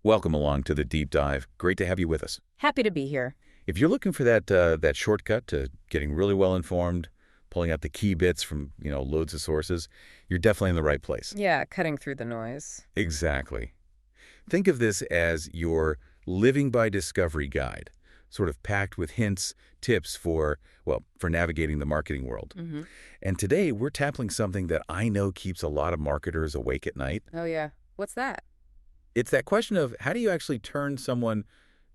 Welcome along to the deep dive. Great to have you with us. Happy to be here. If you're looking for that shortcut to getting really well informed, pulling out the key bits from, loads of sources, you're definitely in the right place. Yeah, cutting through the noise. Exactly. Think of this as your living by discovery guide, sort of packed with hints, tips for navigating the marketing world. Mm-hmm. And today we're tackling something that I know keeps a lot of marketers awake at night. Oh, yeah. What's that? It's that question of how do you actually turn someone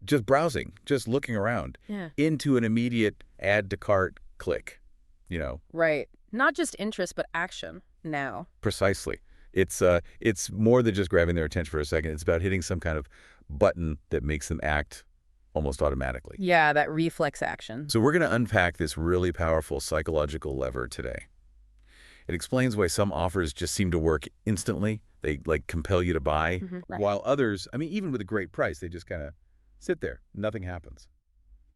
just browsing, just looking around, Yeah. into an immediate add to cart click, Right. Not just interest, but action now. Precisely. It's more than just grabbing their attention for a second. It's about hitting some kind of button that makes them act almost automatically. Yeah, that reflex action. So we're going to unpack this really powerful psychological lever today. It explains why some offers just seem to work instantly. They compel you to buy, Right. while others, even with a great price, they just kind of sit there. Nothing happens.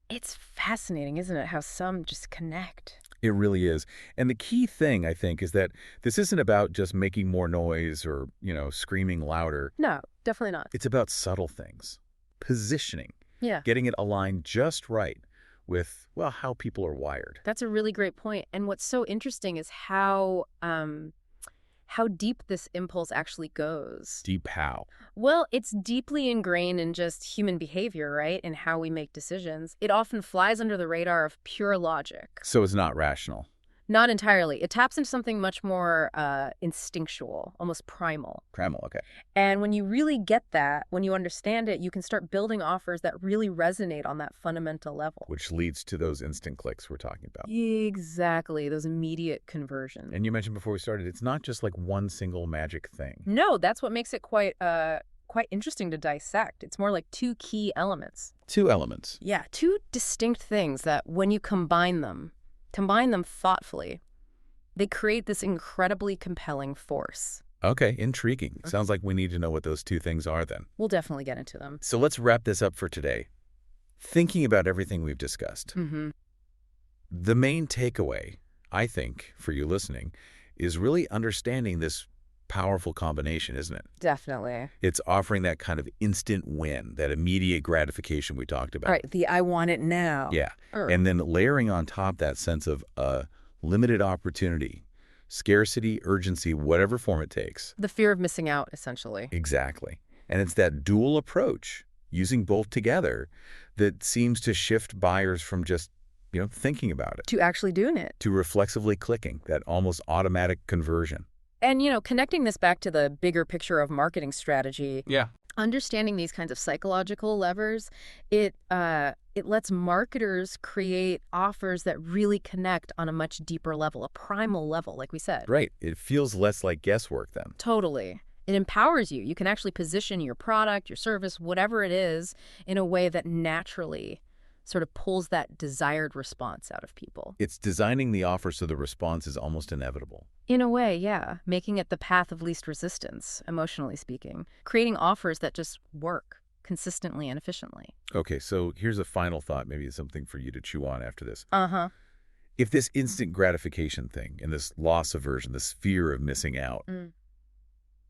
It's fascinating, isn't it, how some just connect? It really is. And the key thing, I think, is that this isn't about just making more noise or, screaming louder. No, definitely not. It's about subtle things. Positioning. Yeah. Getting it aligned just right with, how people are wired. That's a really great point. And what's so interesting is how deep this impulse actually goes. Deep how? Well, it's deeply ingrained in just human behavior, right? And how we make decisions. It often flies under the radar of pure logic. So it's not rational. Not entirely. It taps into something much more instinctual, almost primal. Primal, okay. And when you really get that, when you understand it, you can start building offers that really resonate on that fundamental level. Which leads to those instant clicks we're talking about. Exactly, those immediate conversions. And you mentioned before we started, it's not just like one single magic thing. No, that's what makes it quite interesting to dissect. It's more like two key elements. Two elements. Yeah, two distinct things that when you combine them thoughtfully, they create this incredibly compelling force. Okay, intriguing. Sounds like we need to know what those two things are then. We'll definitely get into them. So let's wrap this up for today. Thinking about everything we've discussed, the main takeaway, I think, for you listening, is really understanding this powerful combination, isn't it? Definitely. It's offering that kind of instant win, that immediate gratification we talked about. All right, the I want it now. Yeah. And then layering on top that sense of limited opportunity, scarcity, urgency, whatever form it takes. The fear of missing out, essentially. Exactly. And it's that dual approach, using both together, that seems to shift buyers from just, thinking about it. To actually doing it. To reflexively clicking, that almost automatic conversion. And, connecting this back to the bigger picture of marketing strategy. Yeah. Understanding these kinds of psychological levers, it lets marketers create offers that really connect on a much deeper level, a primal level, like we said. Right. It feels less like guesswork then. Totally. It empowers you. You can actually position your product, your service, whatever it is, in a way that naturally sort of pulls that desired response out of people. It's designing the offer so the response is almost inevitable. In a way, yeah. Making it the path of least resistance, emotionally speaking. Creating offers that just work consistently and efficiently. Okay, so here's a final thought, maybe something for you to chew on after this. Uh-huh. If this instant gratification thing and this loss aversion, this fear of missing out,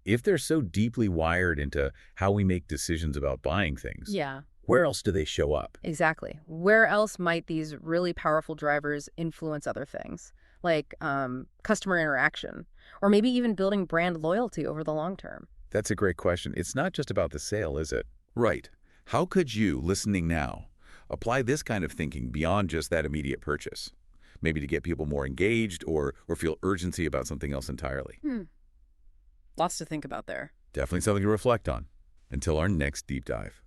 if they're so deeply wired into how we make decisions about buying things, Yeah. where else do they show up? Exactly. Where else might these really powerful drivers influence other things, like customer interaction, or maybe even building brand loyalty over the long term? That's a great question. It's not just about the sale, is it? Right. How could you, listening now, apply this kind of thinking beyond just that immediate purchase? Maybe to get people more engaged or feel urgency about something else entirely. Lots to think about there. Definitely something to reflect on. Until our next deep dive.